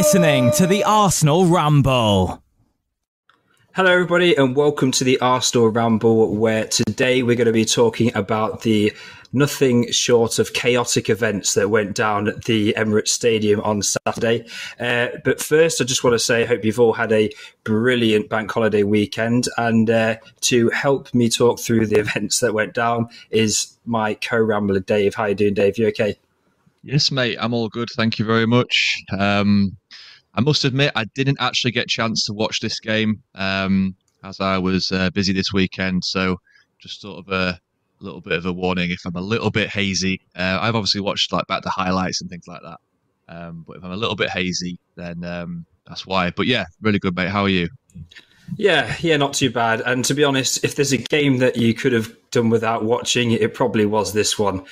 listening to the Arsenal Ramble. Hello everybody and welcome to the Arsenal Ramble, where today we're going to be talking about the nothing short of chaotic events that went down at the Emirates Stadium on Saturday. But first, I just want to say I hope you've all had a brilliant bank holiday weekend. And to help me talk through the events that went down is my co-rambler, Dave. How are you doing, Dave? You okay? Yes, mate. I'm all good. Thank you very much. I must admit, I didn't actually get a chance to watch this game as I was busy this weekend. So just sort of a little bit of a warning if I'm a little bit hazy. I've obviously watched back the highlights and things like that. But if I'm a little bit hazy, then that's why. But yeah, really good, mate. How are you? Yeah, not too bad. And to be honest, if there's a game that you could have done without watching, it probably was this one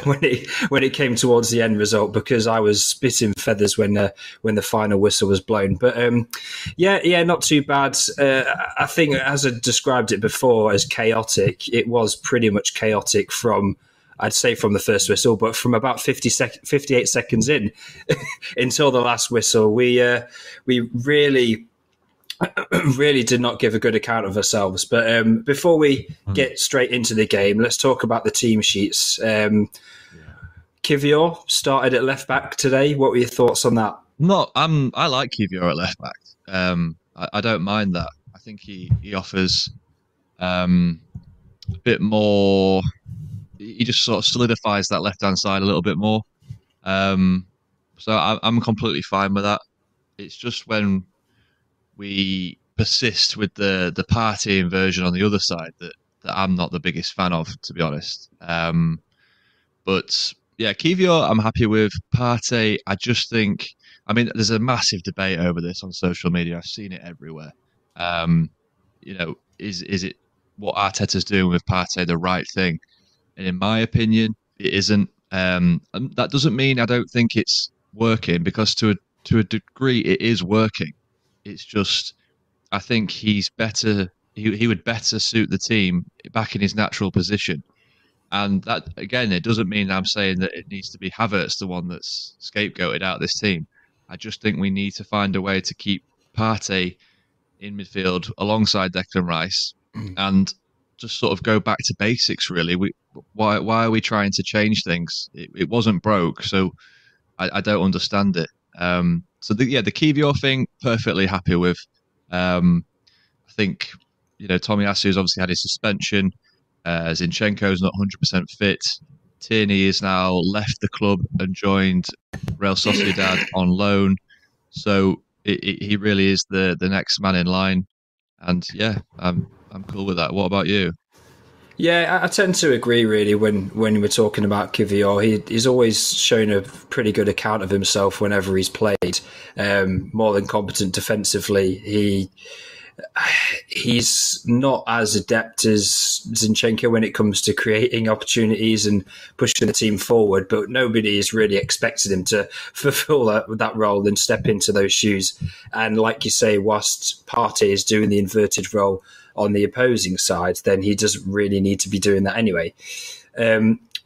when it came towards the end result, because I was spitting feathers when the final whistle was blown. But yeah, not too bad. I think, as I described it before as chaotic, it was pretty much chaotic from, I'd say, from the first whistle, but from about 58 seconds in until the last whistle, we really did not give a good account of ourselves. But before we get straight into the game, let's talk about the team sheets. Kivior started at left back today. What were your thoughts on that? No, I like Kivior at left back. I don't mind that. I think he offers a bit more. He just sort of solidifies that left hand side a little bit more. So I'm completely fine with that. It's just when we persist with the Partey inversion on the other side that I'm not the biggest fan of, to be honest. But yeah, Kivior I'm happy with. Partey, I just think, there's a massive debate over this on social media. I've seen it everywhere. Is it what Arteta's doing with Partey the right thing? And in my opinion, it isn't. That doesn't mean I don't think it's working, because to a degree it is working. It's just, I think he's better. He would better suit the team back in his natural position. And that, again, it doesn't mean I'm saying that it needs to be Havertz the one that's scapegoated out of this team. I just think we need to find a way to keep Partey in midfield alongside Declan Rice and just sort of go back to basics, really. Why are we trying to change things? It wasn't broke, so I don't understand it. So the Kivior thing, perfectly happy with. I think, Tomiyasu's obviously had his suspension. Zinchenko's not 100% fit. Tierney is now left the club and joined Real Sociedad on loan. So he really is the next man in line. And yeah, I'm cool with that. What about you? Yeah, I tend to agree, really, when we're talking about Kivior. He's always shown a pretty good account of himself whenever he's played. More than competent defensively. He's not as adept as Zinchenko when it comes to creating opportunities and pushing the team forward, but nobody has really expected him to fulfill that role and step into those shoes. And like you say, whilst Partey is doing the inverted role on the opposing side, then he doesn't really need to be doing that anyway.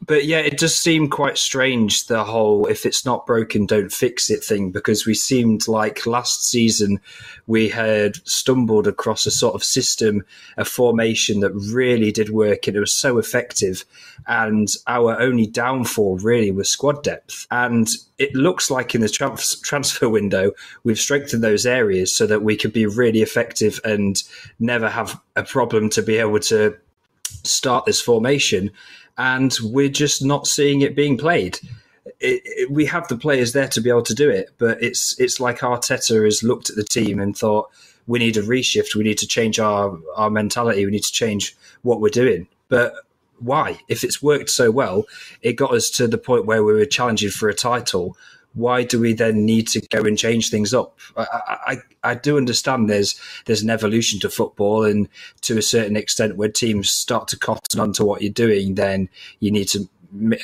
But yeah, it does seem quite strange, the whole if it's not broken, don't fix it thing, because we seemed like last season we had stumbled across a sort of system, a formation that really did work and it was so effective. And our only downfall really was squad depth. And it looks like in the transfer window, we've strengthened those areas so that we could be really effective and never have a problem to be able to start this formation. And we're just not seeing it being played. We have the players there to be able to do it, but it's like Arteta has looked at the team and thought, we need a reshift, we need to change our mentality, we need to change what we're doing. But why? If it's worked so well, it got us to the point where we were challenging for a title. Why do we then need to go and change things up? I do understand there's an evolution to football, and to a certain extent when teams start to cotton onto what you're doing, then you need to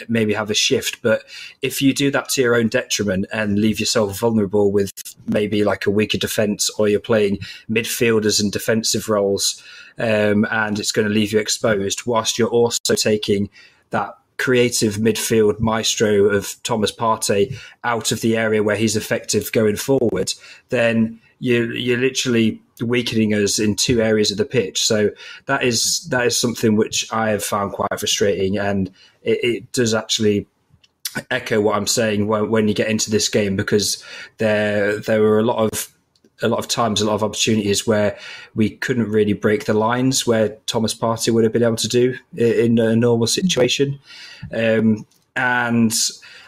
maybe have a shift. But if you do that to your own detriment and leave yourself vulnerable with maybe like a weaker defence, or you're playing midfielders and defensive roles, and it's going to leave you exposed, whilst you're also taking that creative midfield maestro of Thomas Partey out of the area where he's effective going forward, then you're literally weakening us in two areas of the pitch. So that is something which I have found quite frustrating, and it does actually echo what I'm saying when you get into this game, because there were a lot of times, a lot of opportunities where we couldn't really break the lines where Thomas Partey would have been able to do in a normal situation. And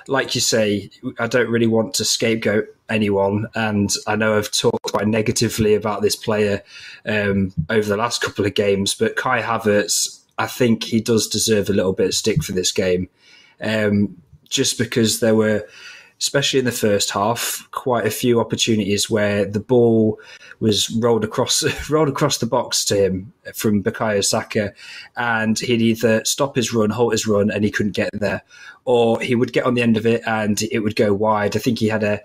like you say, I don't really want to scapegoat anyone, and I know I've talked quite negatively about this player over the last couple of games, but Kai Havertz, I think he does deserve a little bit of stick for this game, just because there were, especially in the first half, quite a few opportunities where the ball was rolled across the box to him from Bukayo Saka, and he'd either stop his run, halt his run, and he couldn't get there, or he would get on the end of it and it would go wide. I think he had a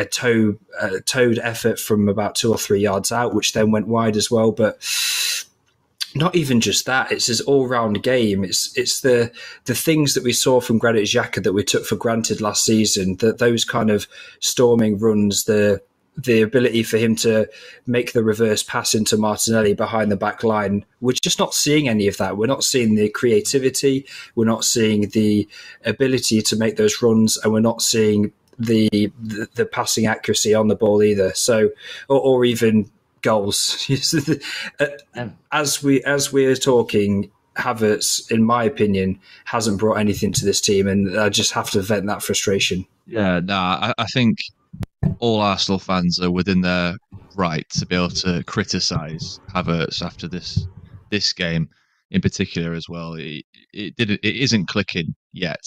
towed effort from about 2 or 3 yards out, which then went wide as well. But not even just that, it's his all-round game. It's the things that we saw from Granit Xhaka that we took for granted last season, that those kind of storming runs, the ability for him to make the reverse pass into Martinelli behind the back line. We're just not seeing any of that. We're not seeing the creativity. We're not seeing the ability to make those runs, and we're not seeing the passing accuracy on the ball either. So, or even goals. As we're talking, Havertz, in my opinion, hasn't brought anything to this team, and I just have to vent that frustration. Yeah, I think all Arsenal fans are within their right to be able to criticise Havertz after this game in particular as well. It isn't clicking yet.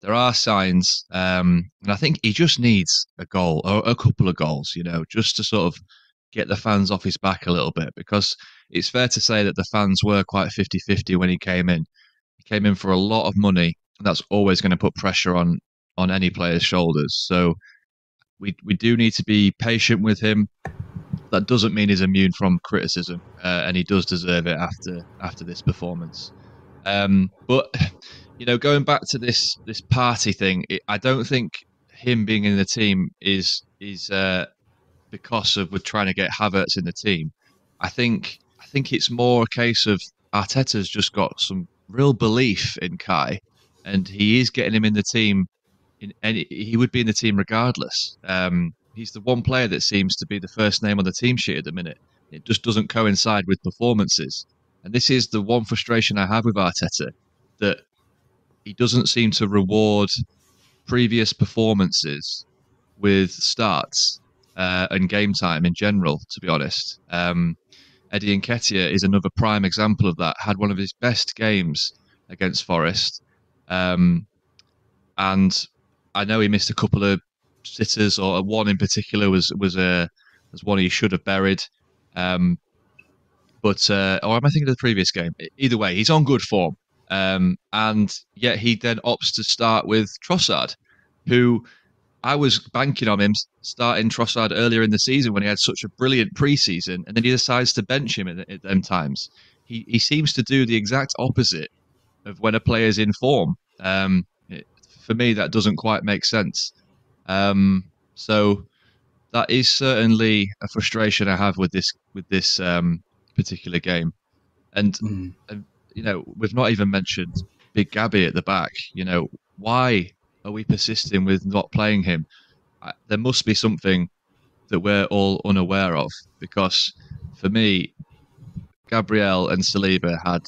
There are signs, and I think he just needs a goal or a couple of goals, just to sort of get the fans off his back a little bit, because it's fair to say that the fans were quite 50-50 when he came in. He came in for a lot of money, and that's always going to put pressure on any player's shoulders. So we do need to be patient with him. That doesn't mean he's immune from criticism, and he does deserve it after this performance. But going back to this party thing, I don't think him being in the team is because of we're trying to get Havertz in the team. I think it's more a case of Arteta's just got some real belief in Kai, and he is getting him in the team. He would be in the team regardless. He's the one player that seems to be the first name on the team sheet at the minute. It just doesn't coincide with performances. And this is the one frustration I have with Arteta, that he doesn't seem to reward previous performances with starts and game time in general, to be honest. Eddie Nketiah is another prime example of that. Had one of his best games against Forest. And I know he missed a couple of sitters, or one in particular was one he should have buried. Or am I thinking of the previous game? Either way, he's on good form. And yet he then opts to start with Trossard, who I was banking on him starting Trossard earlier in the season when he had such a brilliant pre-season, and then he decides to bench him at them times. He seems to do the exact opposite of when a player's in form. For me, that doesn't quite make sense. So that is certainly a frustration I have with this particular game. And we've not even mentioned Big Gabby at the back. Why are we persisting with not playing him? There must be something that we're all unaware of, because for me, Gabriel and Saliba had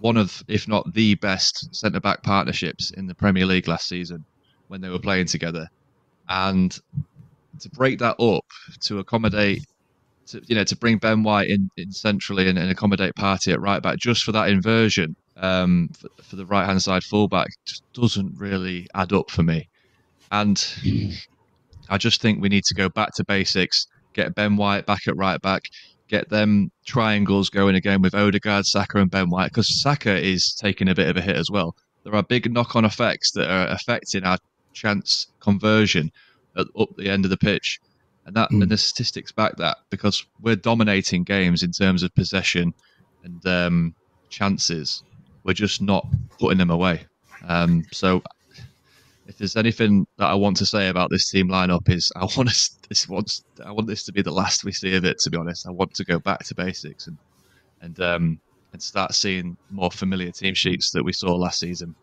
one of, if not the best centre-back partnerships in the Premier League last season when they were playing together. And to break that up, to accommodate, to bring Ben White in centrally and accommodate Partey at right back, just for that inversion for the right-hand side fullback, just doesn't really add up for me. And I just think we need to go back to basics, get Ben White back at right back, get them triangles going again with Odegaard, Saka and Ben White, because Saka is taking a bit of a hit as well. There are big knock-on effects that are affecting our chance conversion up the end of the pitch. And and the statistics back that, because we're dominating games in terms of possession and chances. we're just not putting them away. So if there's anything that I want to say about this team lineup is I want this to be the last we see of it. To be honest, I want to go back to basics and start seeing more familiar team sheets that we saw last season.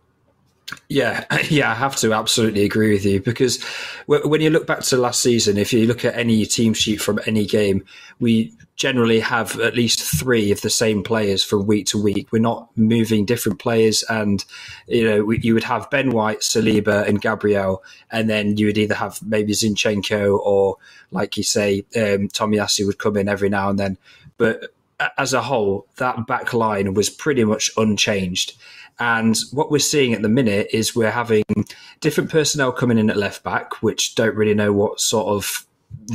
Yeah, I have to absolutely agree with you, because when you look back to last season, if you look at any team sheet from any game, we generally have at least 3 of the same players from week to week. We're not moving different players, and you would have Ben White, Saliba, and Gabriel, and then you would either have maybe Zinchenko or, like you say, Tomiyasu would come in every now and then. But as a whole, that back line was pretty much unchanged. And what we're seeing at the minute is we're having different personnel coming in at left back, which don't really know what sort of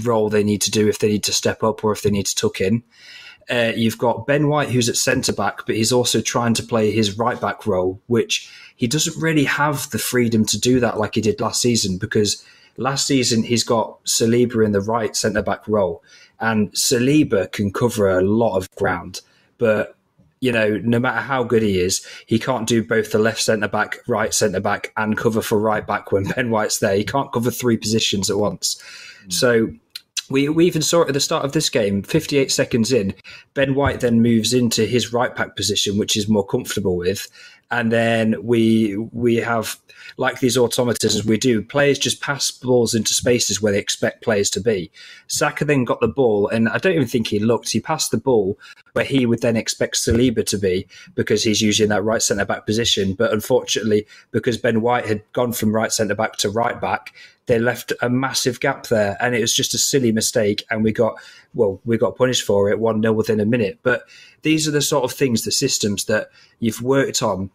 role they need to do, if they need to step up or if they need to tuck in. You've got Ben White, who's at centre back, but he's also trying to play his right back role, which he doesn't really have the freedom to do that like he did last season, because last season he's got Saliba in the right centre back role, and Saliba can cover a lot of ground, but no matter how good he is, he can't do both the left centre-back, right centre-back, and cover for right back when Ben White's there. He can't cover 3 positions at once. So we even saw it at the start of this game, 58 seconds in, Ben White then moves into his right back position, which he's more comfortable with. And then we have, like these automatisms we do, players just pass balls into spaces where they expect players to be. Saka then got the ball, and I don't even think he looked. He passed the ball where he would then expect Saliba to be, because he's usually in that right centre-back position. But unfortunately, because Ben White had gone from right centre-back to right back, they left a massive gap there, and it was just a silly mistake, and we got punished for it 1-0 within a minute. But these are the sort of things, the systems that you've worked on,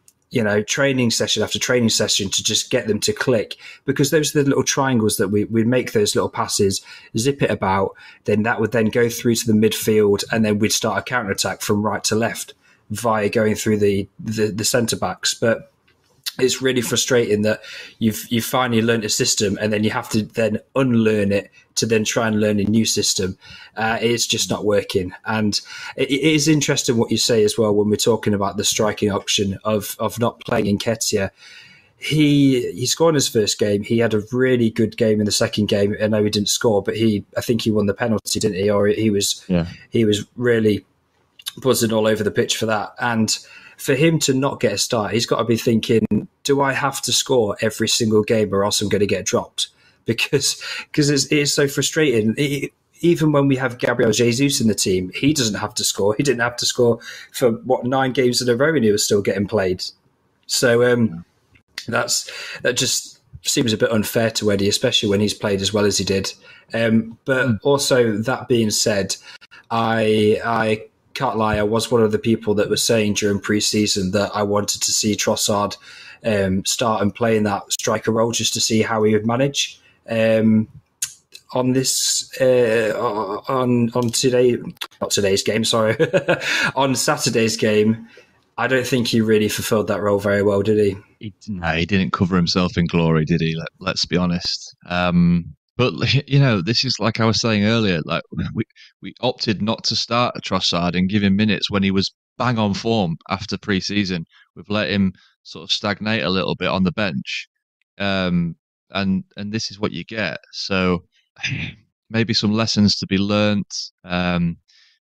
training session after training session, to just get them to click, because those are the little triangles that we'd make those little passes, zip it about, then that would then go through to the midfield, and then we'd start a counter-attack from right to left via going through the centre-backs. But it's really frustrating that you've finally learned a system, and then you have to then unlearn it to then try and learn a new system. It's just not working. And it is interesting what you say as well when we're talking about the striking option of not playing Nketiah. He scored in his first game. He had a really good game in the second game. I know he didn't score, but I think he won the penalty, didn't he? Or he was really buzzing all over the pitch for that. And for him to not get a start, he's got to be thinking, do I have to score every single game or else I'm going to get dropped? Because it's so frustrating. Even when we have Gabriel Jesus in the team, he doesn't have to score. He didn't have to score for 9 games in a row, and he was still getting played. So that just seems a bit unfair to Eddie, especially when he's played as well as he did. But also, that being said, I can't lie, I was one of the people that was saying during pre-season that I wanted to see Trossard start and play in that striker role, just to see how he would manage. On this on today, not today's game, sorry, on Saturday's game, I don't think he really fulfilled that role very well, did he? He didn't cover himself in glory, did he? Let's be honest. But this is like I was saying earlier. Like we opted not to start Trossard and give him minutes when he was bang on form after pre-season. We've let him sort of stagnate a little bit on the bench, and this is what you get. So maybe some lessons to be learnt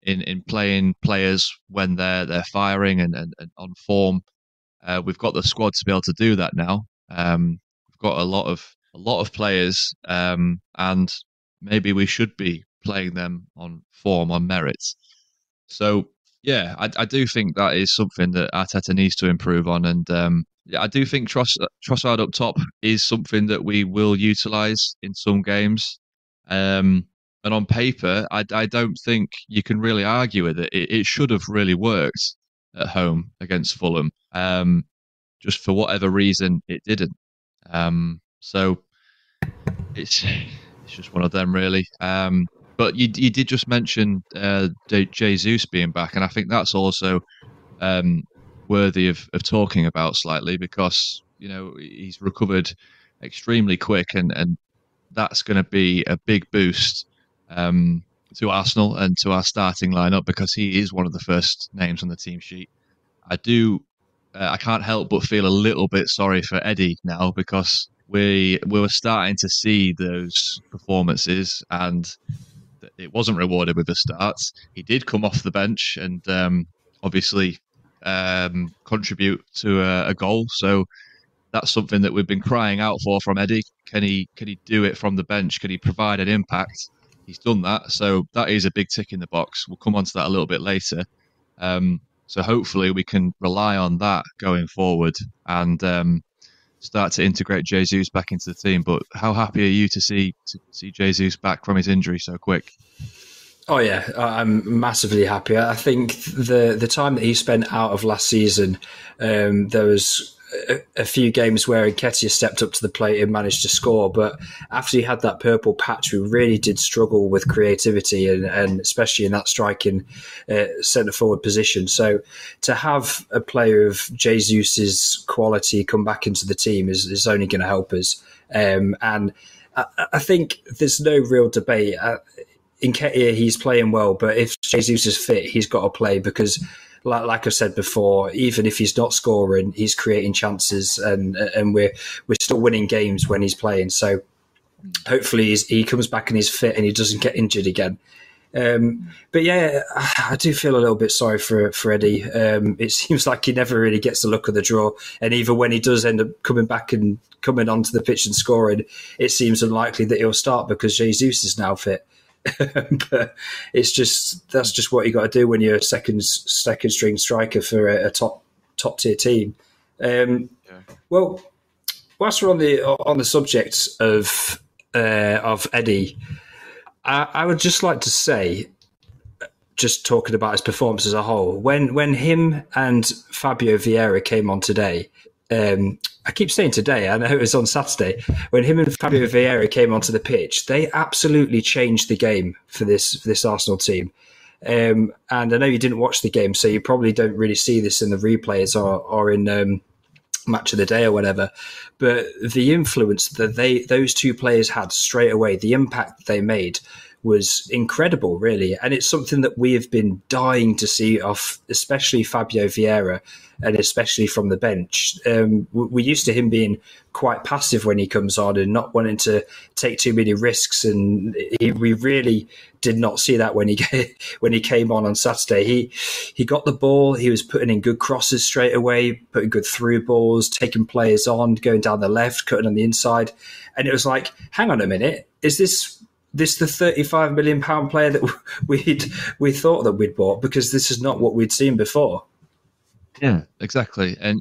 in playing players when they're firing and on form. We've got the squad to be able to do that now. We've got a lot of players, and maybe we should be playing them on form, on merits. So yeah, I do think that is something that Arteta needs to improve on, and I do think Trossard up top is something that we will utilise in some games. And on paper, I don't think you can really argue with it. It should have really worked at home against Fulham. Just for whatever reason, it didn't. So it's just one of them, really. But you did just mention Jesus being back, and I think that's also worthy of talking about slightly, because he's recovered extremely quick, and that's going to be a big boost to Arsenal and to our starting lineup, because he is one of the first names on the team sheet. I do I can't help but feel a little bit sorry for Eddie now, because we were starting to see those performances, and it wasn't rewarded with the starts. He did come off the bench and obviously contribute to a goal. So that's something that we've been crying out for from Eddie. Can he do it from the bench? Can he provide an impact? He's done that. So that is a big tick in the box. We'll come on to that a little bit later. So hopefully we can rely on that going forward and start to integrate Jesus back into the team. But how happy are you to see Jesus back from his injury so quick? Oh yeah, I'm massively happy. I think the time that he spent out of last season, there was a few games where Nketiah stepped up to the plate and managed to score, but after he had that purple patch, we really did struggle with creativity and especially in that striking centre forward position. So to have a player of Jesus's quality come back into the team is only going to help us. And I think there's no real debate. Nketiah, he's playing well, but if Jesus is fit, he's got to play because, like I said before, even if he's not scoring, he's creating chances, and we're still winning games when he's playing. So hopefully he comes back and he's fit and he doesn't get injured again. But yeah, I do feel a little bit sorry for Eddie. It seems like he never really gets the luck of the draw, and even when he does end up coming back and coming onto the pitch and scoring, it seems unlikely that he'll start because Jesus is now fit. But that's just what you got to do when you're a second string striker for a top tier team. Well, whilst we're on the subject of Eddie, I would just like to say, just talking about his performance as a whole, when him and Fabio Vieira came on today. I keep saying today, I know it was on Saturday, when him and Fabio Vieira came onto the pitch, they absolutely changed the game for this Arsenal team. And I know you didn't watch the game, so you probably don't really see this in the replays or in match of the day or whatever. But the influence that those two players had straight away, the impact they made was incredible, really. And it's something that we have been dying to see off, especially Fabio Vieira, and especially from the bench. We're used to him being quite passive when he comes on and not wanting to take too many risks. And we really did not see that when he came on Saturday. He got the ball. He was putting in good crosses straight away, putting good through balls, taking players on, going down the left, cutting on the inside. And it was like, hang on a minute, is this the £35 million player that we thought that we'd bought? Because this is not what we'd seen before. Yeah, exactly. And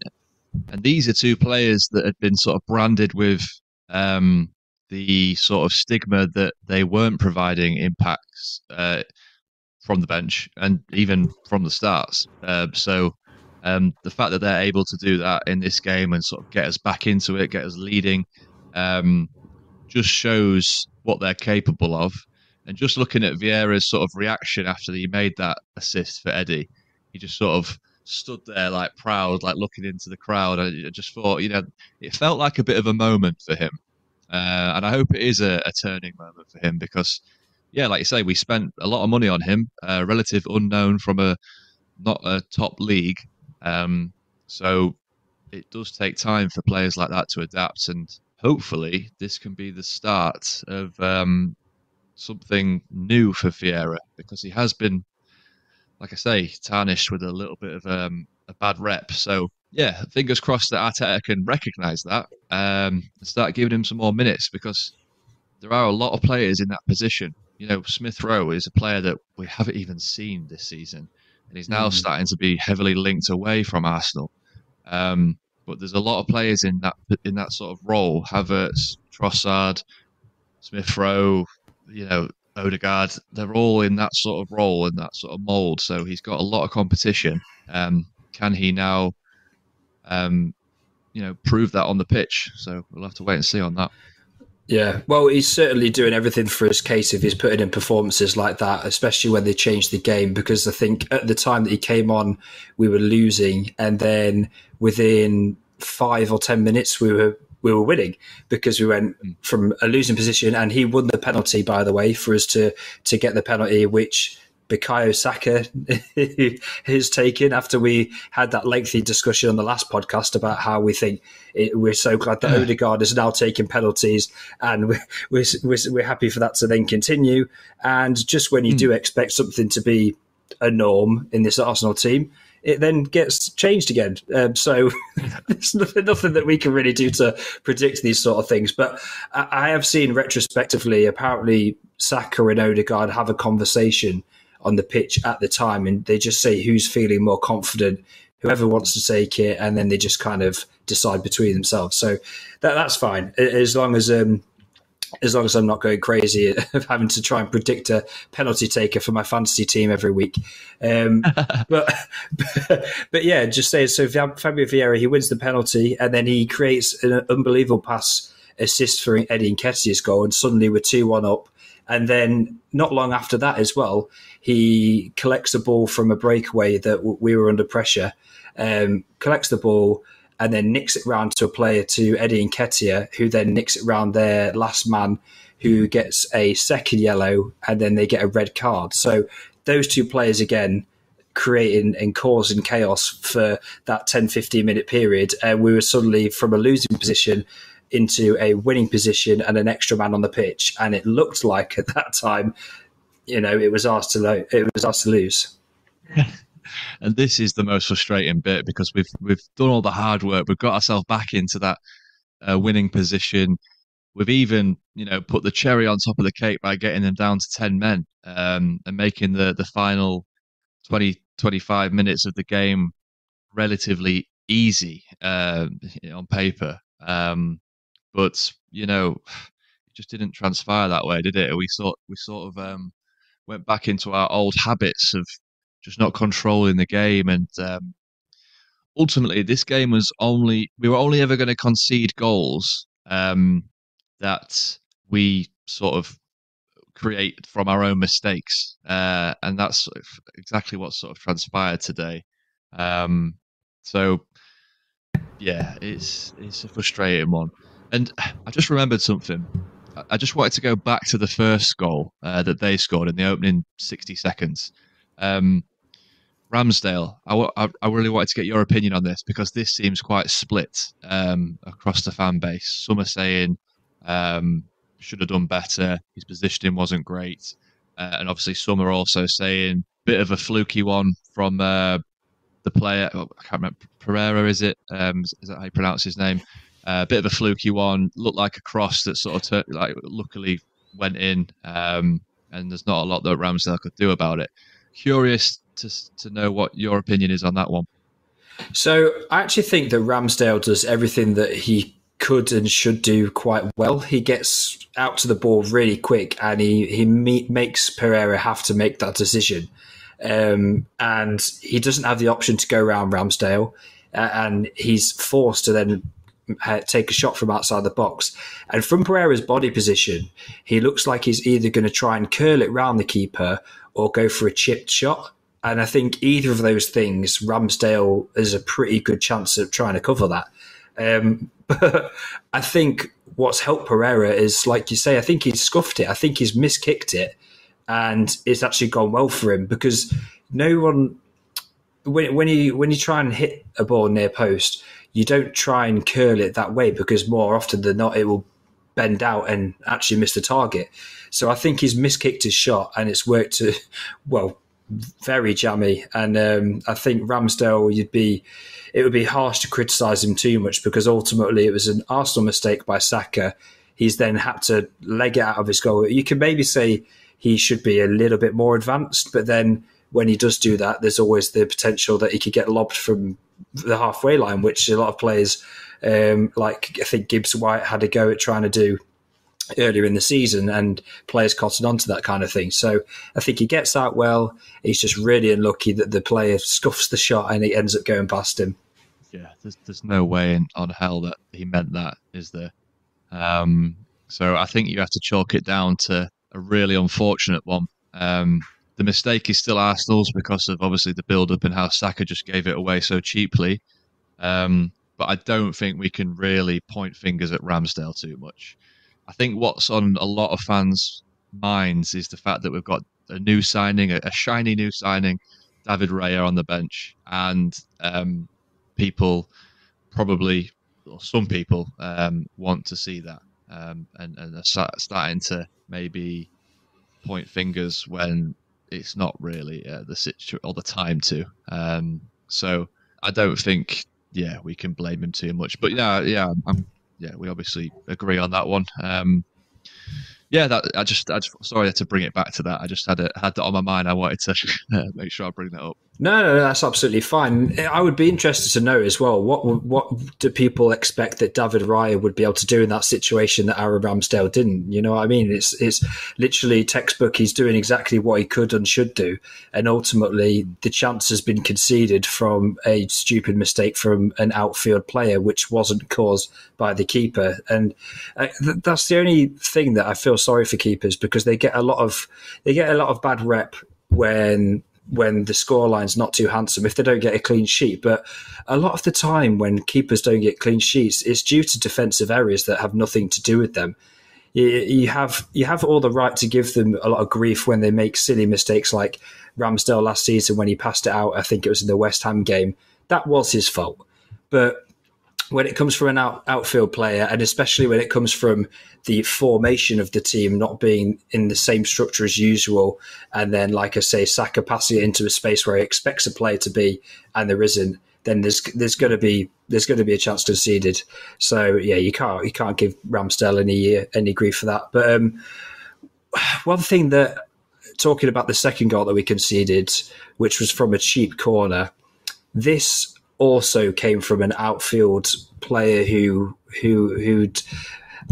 these are two players that had been sort of branded with the sort of stigma that they weren't providing impacts from the bench and even from the starts. So the fact that they're able to do that in this game and sort of get us back into it, get us leading, just shows what they're capable of. And just looking at Vieira's sort of reaction after he made that assist for Eddie, he just sort of stood there like proud, like looking into the crowd. I just thought, it felt like a bit of a moment for him. And I hope it is a turning moment for him because, yeah, like you say, we spent a lot of money on him, relative unknown from not a top league. So it does take time for players like that to adapt. And hopefully this can be the start of something new for Vieira, because he has been, like I say, tarnished with a little bit of a bad rep. So, yeah, fingers crossed that Arteta can recognise that and start giving him some more minutes, because there are a lot of players in that position. Smith Rowe is a player that we haven't even seen this season, and he's now starting to be heavily linked away from Arsenal. But there's a lot of players in that sort of role. Havertz, Trossard, Smith Rowe, Odegaard, they're all in that sort of role and that sort of mould. So he's got a lot of competition. Can he now, prove that on the pitch? So we'll have to wait and see on that. Yeah, well, he's certainly doing everything for his case if he's putting in performances like that, especially when they changed the game, because I think at the time that he came on, we were losing, and then within 5 or 10 minutes, we were winning, because we went from a losing position, and he won the penalty, by the way, for us to get the penalty, which Bukayo Saka is taken after we had that lengthy discussion on the last podcast about how we think we're so glad that Odegaard is now taking penalties, and we're happy for that to then continue. And just when you do expect something to be a norm in this Arsenal team, it then gets changed again. So there's nothing that we can really do to predict these sort of things. But I have seen retrospectively, apparently Saka and Odegaard have a conversation on the pitch at the time, and they just say who's feeling more confident, whoever wants to take it, and then they just kind of decide between themselves. So that's fine, as long as I'm not going crazy of having to try and predict a penalty taker for my fantasy team every week. But yeah, just say so. Fabio Vieira, he wins the penalty, and then he creates an unbelievable pass assist for Eddie Nketiah's goal, and suddenly we're 2-1 up. And then not long after that as well, he collects the ball from a breakaway that we were under pressure, collects the ball, and then nicks it round to a player, to Eddie Nketiah, who then nicks it round their last man, who gets a second yellow, and then they get a red card. So those two players again creating and causing chaos for that 10-15 minute period. And we were suddenly from a losing position into a winning position and an extra man on the pitch. And it looked like at that time, it was ours to lose. And this is the most frustrating bit, because we've done all the hard work. We've got ourselves back into that winning position. We've even, put the cherry on top of the cake by getting them down to 10 men and making the final 20-25 minutes of the game relatively easy on paper. But it just didn't transpire that way, did it? We sort of went back into our old habits of just not controlling the game, and ultimately this game we were only ever going to concede goals that we sort of create from our own mistakes, and that's exactly what sort of transpired today. So yeah, it's a frustrating one. And I just remembered something. I just wanted to go back to the first goal that they scored in the opening 60 seconds. Ramsdale, I really wanted to get your opinion on this, because this seems quite split across the fan base. Some are saying should have done better, his positioning wasn't great. And obviously some are also saying bit of a fluky one from the player. I can't remember, Pereira, is it? Is that how you pronounce his name? Bit of a fluky one, looked like a cross that sort of luckily went in, and there's not a lot that Ramsdale could do about it. Curious to know what your opinion is on that one. So I actually think that Ramsdale does everything that he could and should do quite well. He gets out to the ball really quick, and he makes Pereira have to make that decision. And he doesn't have the option to go around Ramsdale, and he's forced to then take a shot from outside the box. And from Pereira's body position, he looks like he's either going to try and curl it round the keeper or go for a chipped shot. And I think either of those things, Ramsdale has a pretty good chance of trying to cover that. But I think what's helped Pereira is, like you say, I think he's scuffed it. I think he's miskicked it, and it's actually gone well for him, because no one, when you try and hit a ball near post, you don't try and curl it that way, because more often than not, it will bend out and actually miss the target. So I think he's miskicked his shot, and it's worked very jammy. And I think Ramsdale, it would be harsh to criticise him too much, because ultimately it was an Arsenal mistake by Saka. He's then had to leg it out of his goal. You can maybe say he should be a little bit more advanced, but then when he does do that, there's always the potential that he could get lobbed from the halfway line, which a lot of players, like I think Gibbs White had a go at trying to do earlier in the season, and players cotton onto that kind of thing. So I think he gets out well. He's just really unlucky that the player scuffs the shot and it ends up going past him. Yeah, there's no way on hell that he meant that, is there? So I think you have to chalk it down to a really unfortunate one. The mistake is still Arsenal's, because of obviously the build-up and how Saka just gave it away so cheaply. But I don't think we can really point fingers at Ramsdale too much. I think what's on a lot of fans' minds is the fact that we've got new signing, a shiny new signing, David Raya on the bench, and people probably, or some people, want to see that, and are starting to maybe point fingers when it's not really the situation or the time to. So I don't think, we can blame him too much. But we obviously agree on that one. That I just sorry to bring it back to that. I just had that on my mind. I wanted to make sure I bring that up. No, that's absolutely fine. I would be interested to know as well, what do people expect that David Raya would be able to do in that situation that Aaron Ramsdale didn't? You know what I mean? It's literally textbook. He's doing exactly what he could and should do. And ultimately, the chance has been conceded from a stupid mistake from an outfield player, which wasn't caused by the keeper. And that's the only thing that I feel sorry for keepers, because they get a lot of bad rep when the scoreline's not too handsome, if they don't get a clean sheet. But a lot of the time when keepers don't get clean sheets, it's due to defensive errors that have nothing to do with them. You have all the right to give them a lot of grief when they make silly mistakes, like Ramsdale last season when he passed it out. I think it was in the West Ham game. That was his fault. But when it comes from an outfield player, and especially when it comes from the formation of the team not being in the same structure as usual, and then, like I say, Saka passing it into a space where he expects a player to be and there isn't, then there's going to be a chance conceded. So you can't give Ramsdale any grief for that. But one thing that, talking about the second goal that we conceded, which was from a cheap corner, this also came from an outfield player who'd,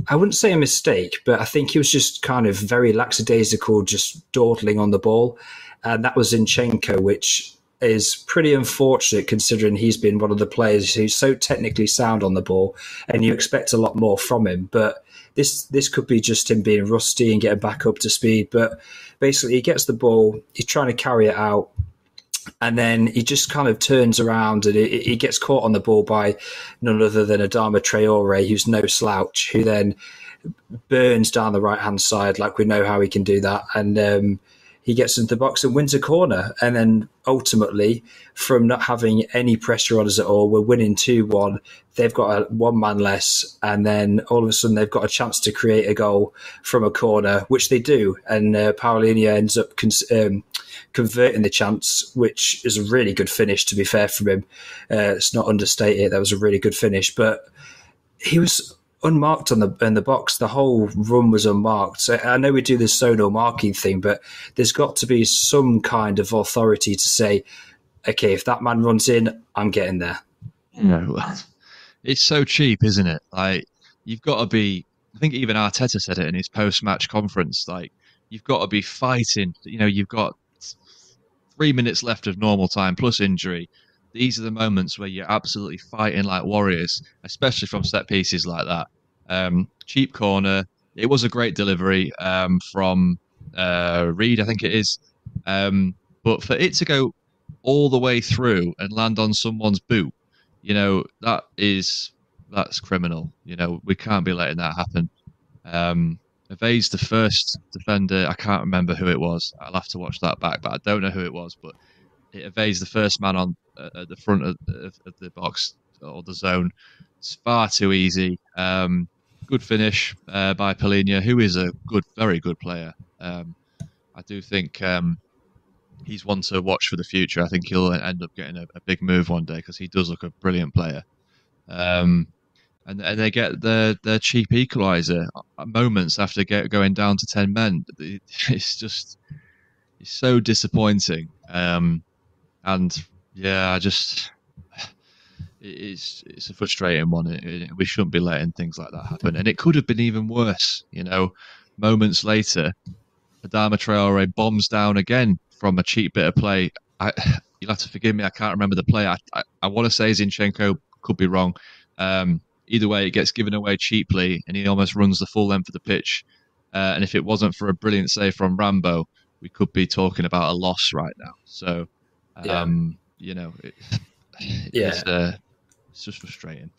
I wouldn't say a mistake, but I think he was just kind of very lackadaisical, just dawdling on the ball. And that was Zinchenko, which is pretty unfortunate considering he's been one of the players who's so technically sound on the ball, and you expect a lot more from him. But this could be just him being rusty and getting back up to speed. But basically, he gets the ball, he's trying to carry it out, and then he just kind of turns around and he gets caught on the ball by none other than Adama Traore, who's no slouch, who then burns down the right-hand side, like we know how he can do that. And he gets into the box and wins a corner. And then ultimately, from not having any pressure on us at all, we're winning 2-1. They've got one man less. And then all of a sudden, they've got a chance to create a goal from a corner, which they do. And Palhinha ends up converting the chance, which is a really good finish, to be fair, from him. It's not understated. That was a really good finish. But he was unmarked in the box. The whole run was unmarked. So I know we do this zonal marking thing, but there's got to be some kind of authority to say, okay, if that man runs in, I'm getting there. It's so cheap, isn't it? Like, you've got to be, I think even Arteta said it in his post-match conference, like, you've got to be fighting. You've got 3 minutes left of normal time plus injury. These are the moments where you're absolutely fighting like warriors, especially from set pieces like that. Cheap corner. It was a great delivery from Reed, I think it is. But for it to go all the way through and land on someone's boot, that's criminal. We can't be letting that happen. Evades the first defender. I can't remember who it was. I'll have to watch that back, but I don't know who it was. But it evades the first man on at the front of the box or the zone. It's far too easy. Good finish by Palhinha, who is a very good player. I do think he's one to watch for the future. I think he'll end up getting a big move one day because he does look a brilliant player. And they get their cheap equaliser moments after going down to 10 men. It's so disappointing. It's a frustrating one. We shouldn't be letting things like that happen. And it could have been even worse. Moments later, Adama Traore bombs down again from a cheap bit of play. You'll have to forgive me, I can't remember the play. I want to say Zinchenko, could be wrong. Either way, it gets given away cheaply, and he almost runs the full length of the pitch. And if it wasn't for a brilliant save from Rambo, we could be talking about a loss right now. So, it's just frustrating.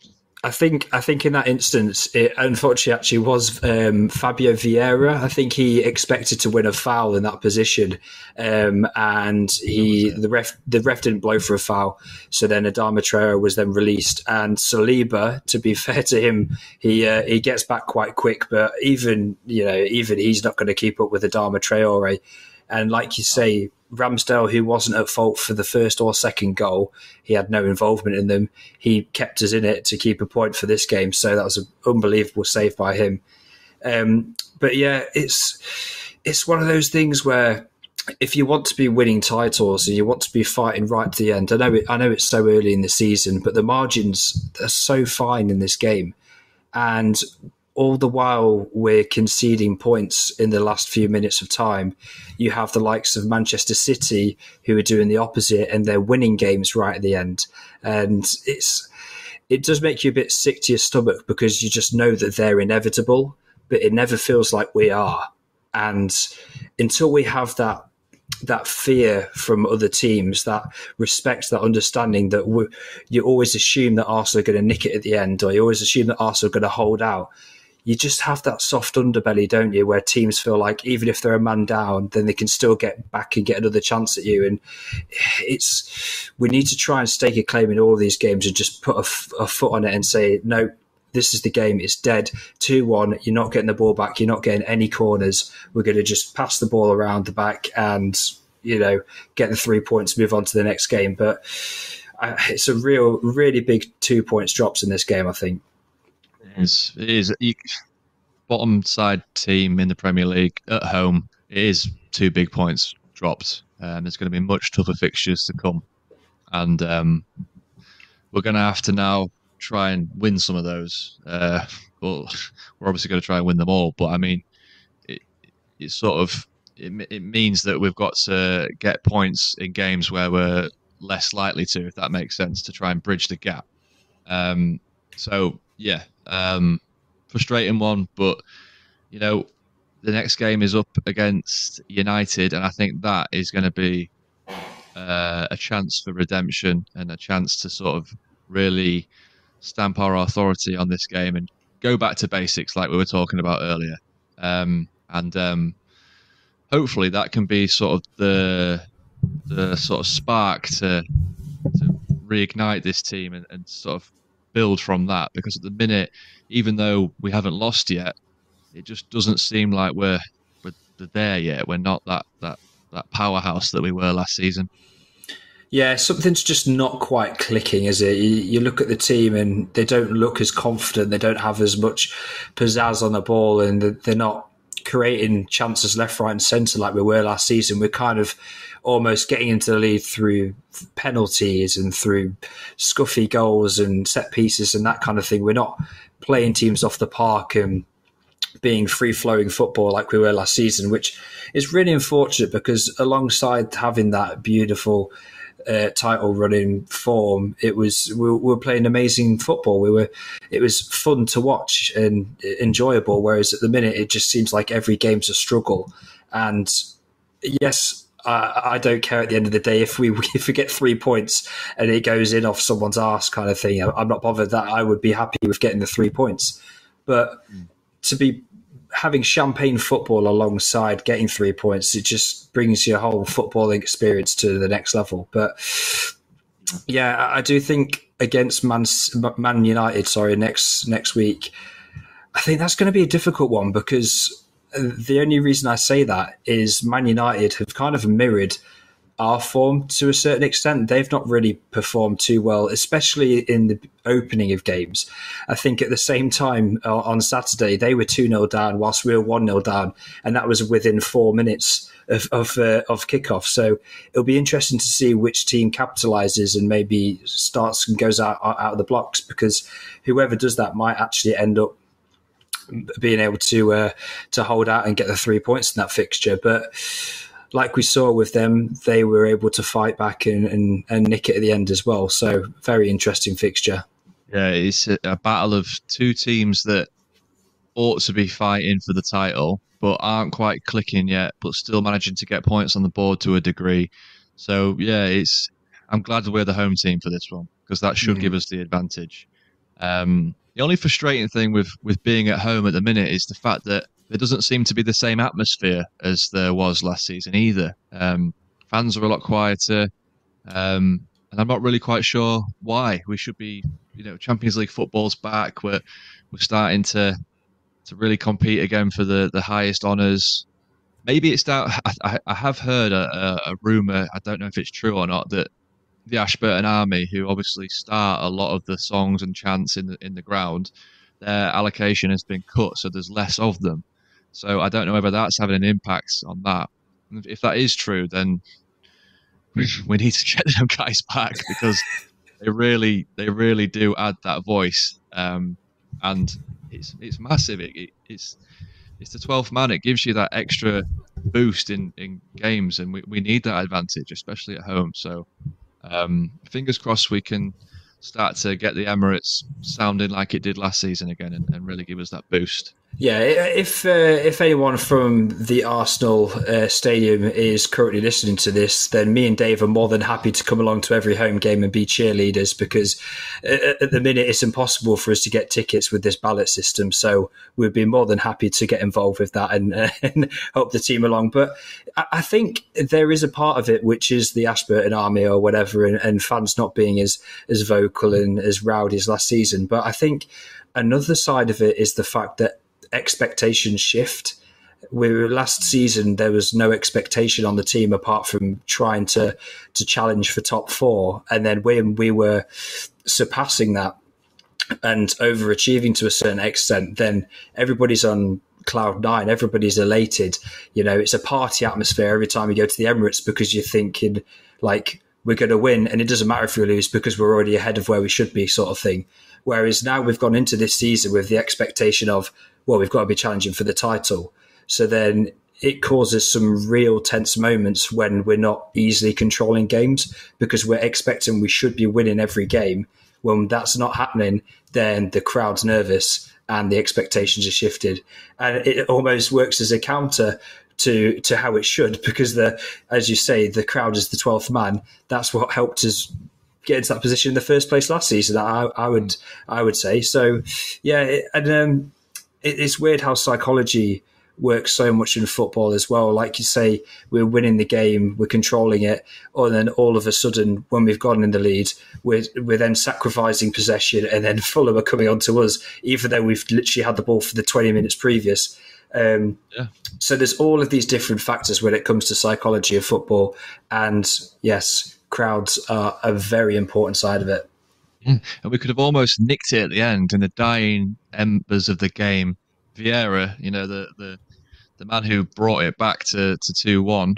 I think in that instance, it unfortunately actually was Fabio Vieira. I think he expected to win a foul in that position, and the ref didn't blow for a foul. So then Adama Traore was then released, and Saliba, to be fair to him, he gets back quite quick, but even he's not going to keep up with Adama Traore. And like you say, Ramsdale, who wasn't at fault for the first or second goal, he had no involvement in them. He kept us in it to keep a point for this game. So that was an unbelievable save by him. But yeah, it's one of those things where if you want to be winning titles and you want to be fighting right to the end, I know it's so early in the season, but the margins are so fine in this game. And all the while we're conceding points in the last few minutes of time, you have the likes of Manchester City who are doing the opposite and they're winning games right at the end. And it does make you a bit sick to your stomach because you just know that they're inevitable, but it never feels like we are. And until we have that fear from other teams, that respect, that understanding that you always assume that Arsenal are going to nick it at the end, or you always assume that Arsenal are going to hold out. You just have that soft underbelly, don't you, where teams feel like even if they're a man down, then they can still get back and get another chance at you. And we need to try and stake a claim in all of these games and just put a foot on it and say, no, this is the game. It's dead. 2-1. You're not getting the ball back. You're not getting any corners. We're going to just pass the ball around the back and, get the 3 points, move on to the next game. But it's a really big 2 points drops in this game, I think. It is. Bottom side team in the Premier League at home. It is 2 big points dropped. There's going to be much tougher fixtures to come. And we're going to have to now try and win some of those. Well, we're obviously going to try and win them all. But I mean, it means that we've got to get points in games where we're less likely to, if that makes sense, to try and bridge the gap. Frustrating one, but the next game is up against United, and I think that is going to be a chance for redemption and a chance to sort of really stamp our authority on this game and go back to basics like we were talking about earlier. Hopefully that can be sort of the sort of spark to reignite this team and sort of build from that, because at the minute, even though we haven't lost yet, it just doesn't seem like we're there yet. We're not that powerhouse that we were last season. Yeah, something's just not quite clicking, is it? You look at the team and they don't look as confident. They don't have as much pizzazz on the ball, and they're not creating chances left, right and centre like we were last season. We're kind of almost getting into the lead through penalties and through scuffy goals and set pieces and that kind of thing. We're not playing teams off the park and being free-flowing football like we were last season, which is really unfortunate because alongside having that beautiful title running form, we were playing amazing football. It was fun to watch and enjoyable, whereas at the minute it just seems like every game's a struggle. And yes, I don't care at the end of the day if we get 3 points and it goes in off someone's arse kind of thing. I'm not bothered. That I would be happy with getting the 3 points. But to be having champagne football alongside getting 3 points, it just brings your whole footballing experience to the next level. But yeah, I do think against Man United, next week, I think that's going to be a difficult one, because the only reason I say that is Man United have kind of mirrored our form to a certain extent. They've not really performed too well, especially in the opening of games. I think at the same time on Saturday, they were 2-0 down whilst we were 1-0 down, and that was within 4 minutes of kickoff. So it'll be interesting to see which team capitalises and maybe starts and goes out of the blocks, because whoever does that might actually end up being able to hold out and get the 3 points in that fixture. But like we saw with them, they were able to fight back and nick it at the end as well. So very interesting fixture. Yeah, it's a battle of 2 teams that ought to be fighting for the title, but aren't quite clicking yet, but still managing to get points on the board to a degree. So yeah, I'm glad we're the home team for this one, because that should give us the advantage. The only frustrating thing with being at home at the minute is the fact that there doesn't seem to be the same atmosphere as there was last season either. Fans are a lot quieter, and I'm not really quite sure why. We should be, Champions League football's back. We're starting to really compete again for the highest honours. Maybe it's down. I have heard a rumor. I don't know if it's true or not, that the Ashburton Army, who obviously start a lot of the songs and chants in the ground, their allocation has been cut, so there's less of them. So I don't know whether that's having an impact on that. If that is true, then we need to get them guys back, because they really do add that voice, and it's massive. It's the 12th man. It gives you that extra boost in games, and we need that advantage, especially at home. So fingers crossed we can start to get the Emirates sounding like it did last season again, and really give us that boost. Yeah, if anyone from the Arsenal stadium is currently listening to this, then me and Dave are more than happy to come along to every home game and be cheerleaders, because at the minute it's impossible for us to get tickets with this ballot system. So we'd be more than happy to get involved with that and help the team along. But I think there is a part of it which is the Ashburton Army or whatever, and fans not being as vocal and as rowdy as last season. But I think another side of it is the fact that expectations shift. Last season there was no expectation on the team apart from trying to challenge for top four, and then when we were surpassing that and overachieving to a certain extent, then everybody's on cloud nine, everybody's elated. It's a party atmosphere every time you go to the Emirates, because you're thinking like, we're going to win, and it doesn't matter if we lose because we're already ahead of where we should be, sort of thing. Whereas now we've gone into this season with the expectation of, well, we've got to be challenging for the title. So then it causes some real tense moments when we're not easily controlling games, because we're expecting we should be winning every game. When that's not happening, then the crowd's nervous and the expectations are shifted. And it almost works as a counter to how it should, because as you say, the crowd is the 12th man. That's what helped us get into that position in the first place last season, I would say. So, yeah, it's weird how psychology works so much in football as well. Like you say, we're winning the game, we're controlling it, and then all of a sudden, when we've gotten in the lead, we're then sacrificing possession, and then Fulham are coming on to us, even though we've literally had the ball for the 20 minutes previous. So there's all of these different factors when it comes to psychology of football, and yes, crowds are a very important side of it. And we could have almost nicked it at the end in the dying embers of the game. Vieira, the man who brought it back to 2-1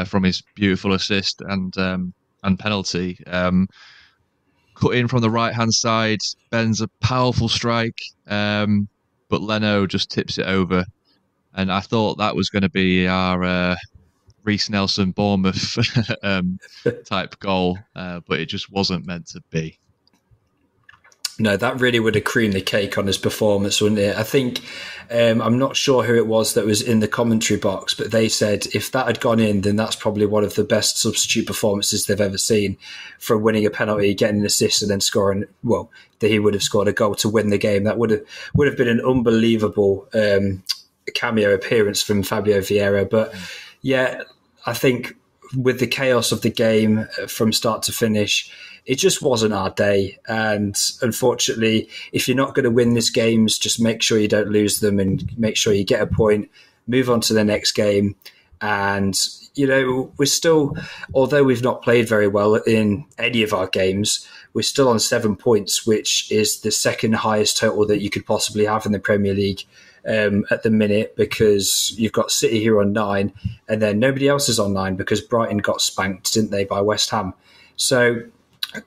from his beautiful assist and penalty, cut in from the right hand side, bends a powerful strike, but Leno just tips it over. And I thought that was going to be our Reece Nelson Bournemouth type goal, but it just wasn't meant to be. No, that really would have creamed the cake on his performance, wouldn't it? I think, I'm not sure who it was that was in the commentary box, but they said if that had gone in, then that's probably one of the best substitute performances they've ever seen, for winning a penalty, getting an assist, and then scoring. Well, that he would have scored a goal to win the game. That would have been an unbelievable cameo appearance from Fabio Vieira. But yeah, I think with the chaos of the game from start to finish, it just wasn't our day. And unfortunately, if you're not going to win these games, just make sure you don't lose them and make sure you get a point, move on to the next game. And, we're still, although we've not played very well in any of our games, we're still on 7 points, which is the second highest total that you could possibly have in the Premier League at the minute, because you've got City here on 9, and then nobody else is on 9 because Brighton got spanked, didn't they, by West Ham?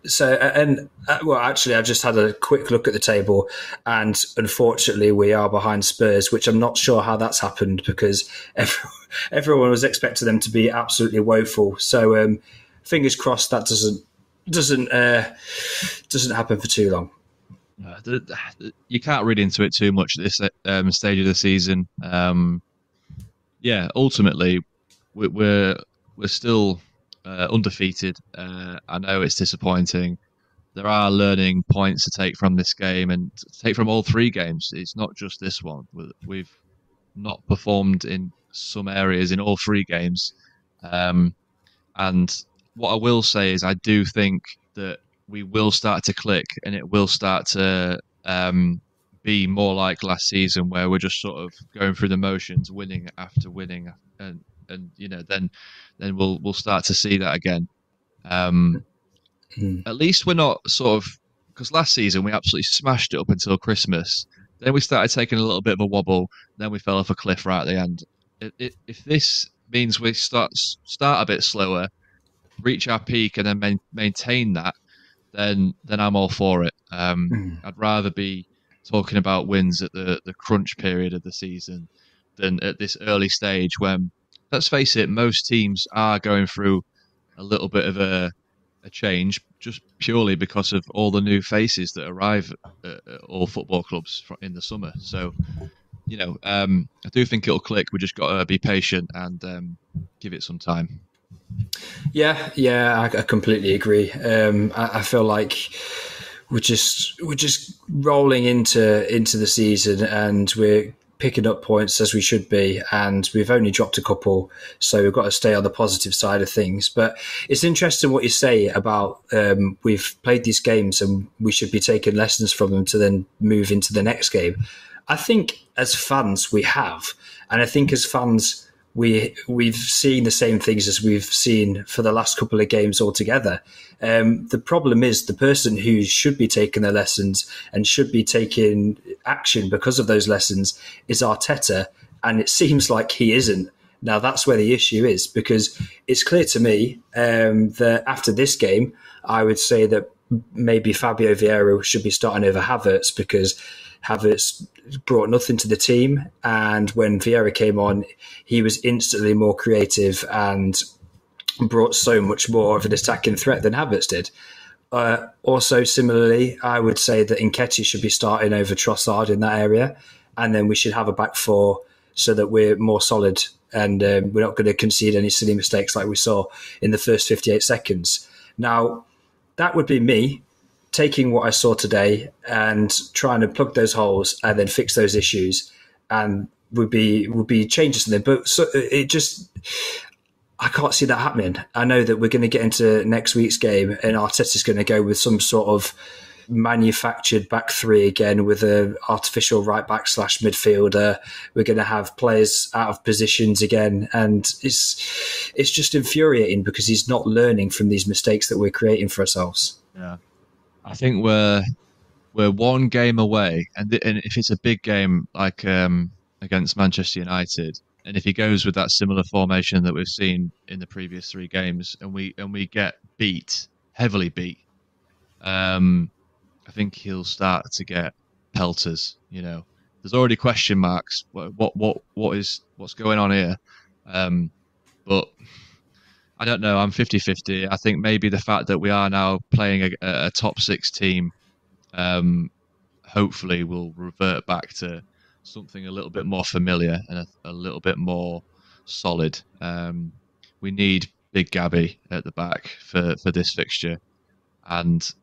Actually, I just had a quick look at the table, and unfortunately, we are behind Spurs, which I'm not sure how that's happened, because everyone was expecting them to be absolutely woeful. So, fingers crossed that doesn't happen for too long. You can't read into it too much at this stage of the season. Ultimately, we're still undefeated. I know it's disappointing there are learning points to take from this game and to take from all three games. It's not just this one. We've not performed in some areas in all three games. And what I will say is I do think that we will start to click and it will start to be more like last season where we're just sort of going through the motions, winning after winning, and then we'll start to see that again. At least we're not sort of, because last season we absolutely smashed it up until Christmas. Then we started taking a little bit of a wobble. Then we fell off a cliff right at the end. If this means we start a bit slower, reach our peak, and then maintain that, then I'm all for it. I'd rather be talking about wins at the crunch period of the season than at this early stage when, let's face it, most teams are going through a little bit of a change just purely because of all the new faces that arrive at all football clubs in the summer. So, I do think it'll click. We just got to be patient and give it some time. Yeah, I completely agree. I feel like we're just rolling into the season and we're picking up points as we should be, and we've only dropped a couple, so we've got to stay on the positive side of things. But it's interesting what you say about we've played these games and we should be taking lessons from them to then move into the next game. I think as fans we have, and I think as fans we've seen the same things as we've seen for the last couple of games altogether. The problem is the person who should be taking the lessons and should be taking action because of those lessons is Arteta, and it seems like he isn't. Now, that's where the issue is, because it's clear to me that after this game, I would say that maybe Fabio Vieira should be starting over Havertz, because Havertz brought nothing to the team, and when Vieira came on, he was instantly more creative and brought so much more of an attacking threat than Havertz did. Also, similarly, I would say that Nketiah should be starting over Trossard in that area, and then we should have a back four so that we're more solid and we're not going to concede any silly mistakes like we saw in the first 58 seconds. Now, that would be me taking what I saw today and trying to plug those holes and then fix those issues, and would be changes in there. But so I can't see that happening. I know that we're going to get into next week's game and Arteta's going to go with some sort of manufactured back three again with an artificial right back / midfielder. We're going to have players out of positions again, and it's just infuriating because he's not learning from these mistakes that we're creating for ourselves. Yeah. I think we're one game away, and if it's a big game like against Manchester United, and if he goes with that similar formation that we've seen in the previous three games, and we get heavily beat, I think he'll start to get pelters. There's already question marks. What's going on here? But I don't know. I'm 50-50. I think maybe the fact that we are now playing a top six team, hopefully will revert back to something a little bit more familiar and a little bit more solid. We need Big Gabby at the back for this fixture, and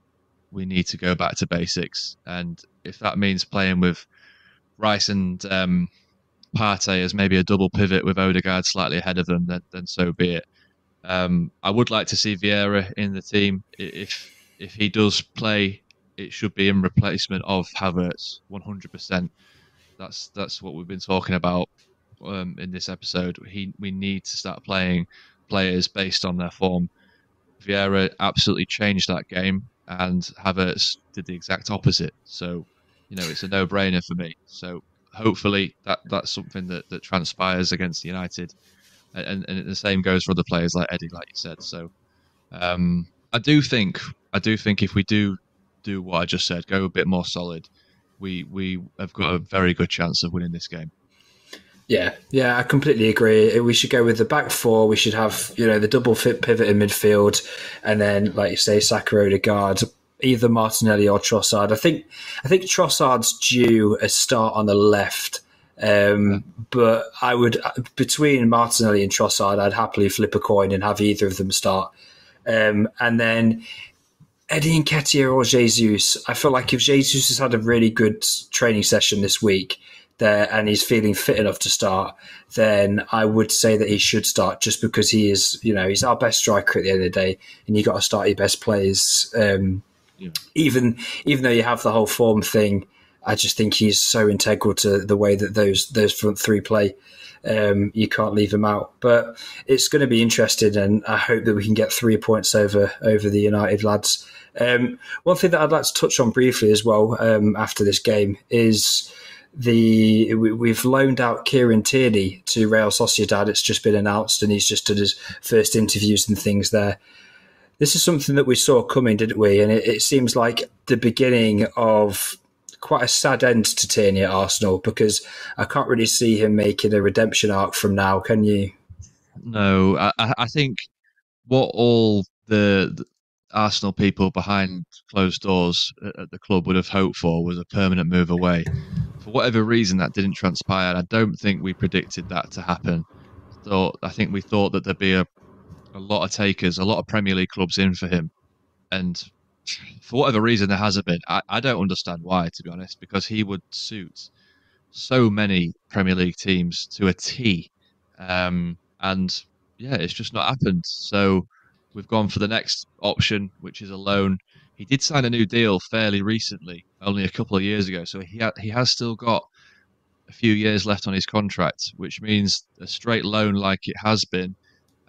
we need to go back to basics. And if that means playing with Rice and Partey as maybe a double pivot with Odegaard slightly ahead of them, then so be it. I would like to see Vieira in the team. If he does play, it should be in replacement of Havertz, 100%. That's what we've been talking about in this episode. We need to start playing players based on their form. Vieira absolutely changed that game, and Havertz did the exact opposite. So, it's a no-brainer for me. So hopefully that's something that transpires against United. And the same goes for other players like Eddie, like you said. So I do think if we do what I just said, go a bit more solid, we have got a very good chance of winning this game. Yeah, I completely agree. We should go with the back four. We should have the double fit pivot in midfield, and then, like you say, Saka, Odegaard, either Martinelli or Trossard. I think Trossard's due a start on the left. But I would, between Martinelli and Trossard, I'd happily flip a coin and have either of them start. And then Eddie Nketiah or Jesus. I feel like if Jesus has had a really good training session this week there and he's feeling fit enough to start, then I would say that he should start just because he is, he's our best striker at the end of the day, and you got to start your best players. Even though you have the whole form thing, I just think he's so integral to the way that those front three play. You can't leave him out. But it's going to be interesting, and I hope that we can get 3 points over the United lads. One thing that I'd like to touch on briefly as well after this game is we've loaned out Kieran Tierney to Real Sociedad. It's just been announced, and he's just did his first interviews and things there. This is something that we saw coming, didn't we? And it seems like the beginning of quite a sad end to Tierney at Arsenal, because I can't really see him making a redemption arc from now, can you? No, I think what all the Arsenal people behind closed doors at the club would have hoped for was a permanent move away. For whatever reason, that didn't transpire. I don't think we predicted that to happen. I think we thought that there'd be a lot of takers, a lot of Premier League clubs in for him. And for whatever reason, there hasn't been. I don't understand why, to be honest, because he would suit so many Premier League teams to a T. And yeah, it's just not happened. So we've gone for the next option, which is a loan. He did sign a new deal fairly recently, only a couple of years ago. So he has still got a few years left on his contract, which means a straight loan like it has been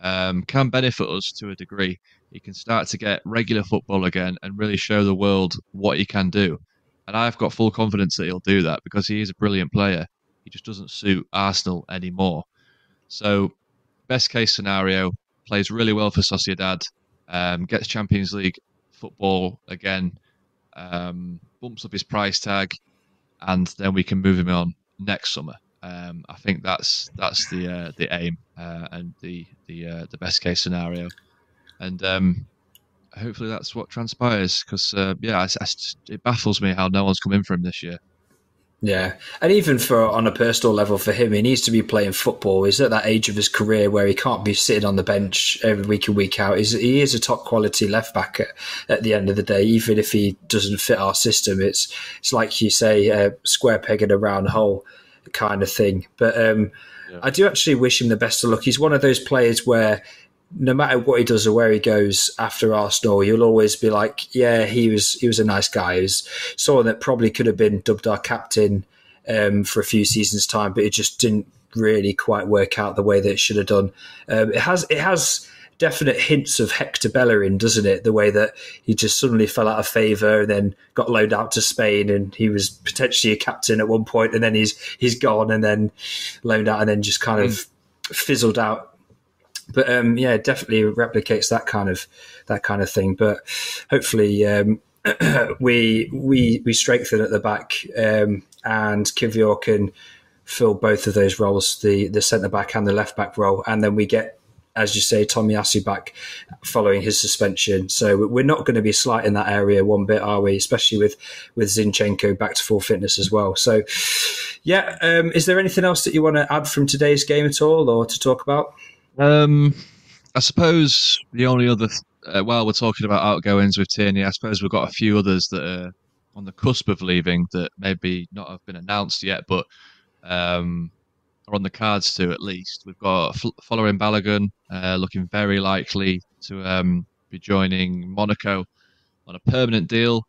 can benefit us to a degree. He can start to get regular football again and really show the world what he can do. And I've got full confidence that he'll do that because he is a brilliant player. He just doesn't suit Arsenal anymore. So, best case scenario, plays really well for Sociedad, gets Champions League football again, bumps up his price tag, and then we can move him on next summer. I think that's the aim and the best case scenario, and hopefully that's what transpires. Because it baffles me how no one's come in for him this year. Yeah, and even on a personal level for him, he needs to be playing football. He's at that age of his career where he can't be sitting on the bench every week in, week out. He is a top quality left back at the end of the day, even if he doesn't fit our system. It's like you say, a square peg in a round hole kind of thing. But I do actually wish him the best of luck. He's one of those players where no matter what he does or where he goes after Arsenal, you'll always be like, yeah, he was a nice guy. He was someone that probably could have been dubbed our captain for a few seasons' time, but it just didn't really quite work out the way that it should have done. It has definite hints of Hector Bellerin, doesn't it? The way that he just suddenly fell out of favour and then got loaned out to Spain, and he was potentially a captain at one point, and then he's gone and then loaned out and then just kind of fizzled out. But yeah, definitely replicates that kind of thing. But hopefully we strengthen at the back, and Kivior can fill both of those roles, the centre back and the left back role, and then we get, as you say, Tomiyasu back following his suspension. So we're not going to be slight in that area one bit, are we? Especially with Zinchenko back to full fitness as well. So yeah, is there anything else that you want to add from today's game at all, or to talk about? I suppose the only other, while we're talking about outgoings with Tierney, I suppose we've got a few others that are on the cusp of leaving that maybe not have been announced yet, but are on the cards too, at least. We've got following Balogun, looking very likely to be joining Monaco on a permanent deal.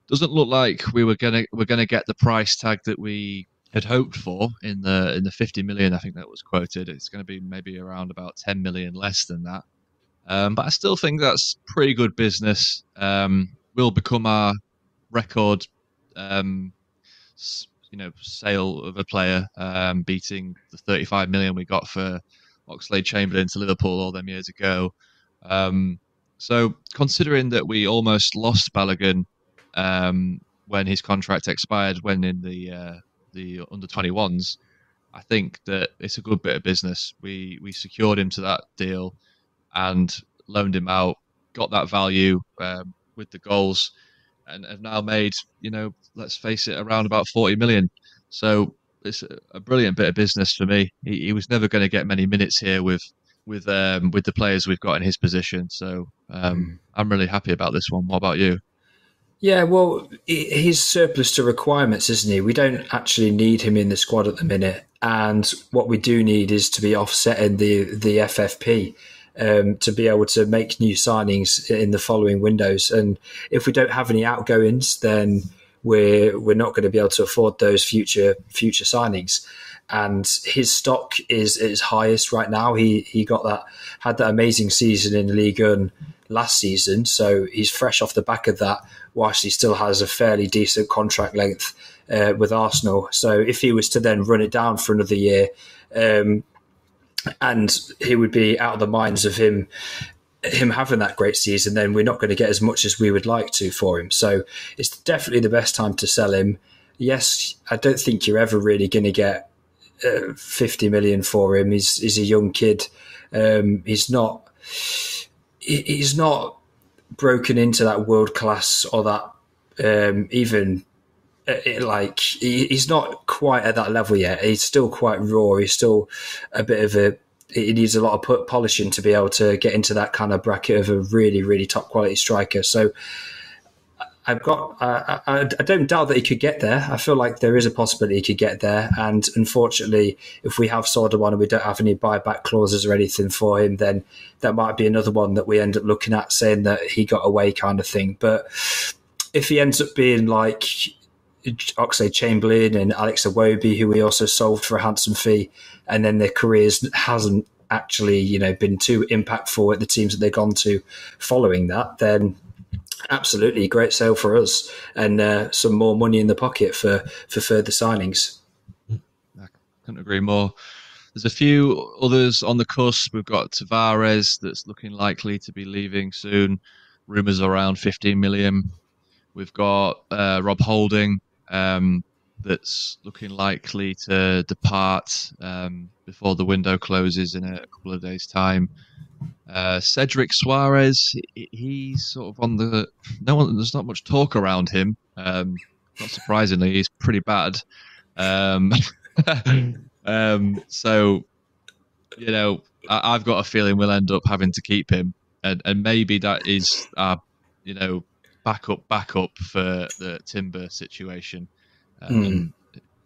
Doesn't look like we're gonna get the price tag that we had hoped for in the 50 million. I think that was quoted. It's going to be maybe around about 10 million less than that. But I still think that's pretty good business. Will become our record, sale of a player, beating the 35 million we got for Oxlade-Chamberlain to Liverpool all them years ago. So considering that we almost lost Balogun when his contract expired, when in the under 21s, I think that it's a good bit of business. We secured him to that deal and loaned him out, got that value with the goals, and have now made, let's face it, around about 40 million. So it's a brilliant bit of business for me. He was never going to get many minutes here with with the players we've got in his position. So I'm really happy about this one. What about you? Yeah, well, he's surplus to requirements, isn't he? We don't actually need him in the squad at the minute, and what we do need is to be offsetting the FFP to be able to make new signings in the following windows. And if we don't have any outgoings, then we're not going to be able to afford those future signings. And his stock is at its highest right now. He had that amazing season in Ligue 1 last season, so he's fresh off the back of that, whilst he still has a fairly decent contract length with Arsenal. So if he was to then run it down for another year, and he would be out of the minds of him having that great season, then we're not going to get as much as we would like to for him. So it's definitely the best time to sell him. Yes, I don't think you're ever really going to get 50 million for him. He's a young kid. He's not broken into that world class or that he's not quite at that level yet. He's still quite raw. He's still a bit of he needs a lot of polishing to be able to get into that kind of bracket of a really, really top quality striker. So I don't doubt that he could get there. I feel like there is a possibility he could get there. And unfortunately, if we have sold one and we don't have any buyback clauses or anything for him, then that might be another one that we end up looking at, saying that he got away kind of thing. But if he ends up being like Oxlade-Chamberlain and Alex Iwobi, who we also sold for a handsome fee, and then their careers hasn't actually, been too impactful at the teams that they've gone to following that, then absolutely great sale for us and some more money in the pocket for further signings. I couldn't agree more. There's a few others on the cusp. We've got Tavares that's looking likely to be leaving soon. Rumours around 15 million. We've got Rob Holding that's looking likely to depart before the window closes in a couple of days' time. Cedric Suarez, he's sort of on there's not much talk around him. Not surprisingly, he's pretty bad. So, I've got a feeling we'll end up having to keep him, and maybe that is our, backup for the Timber situation.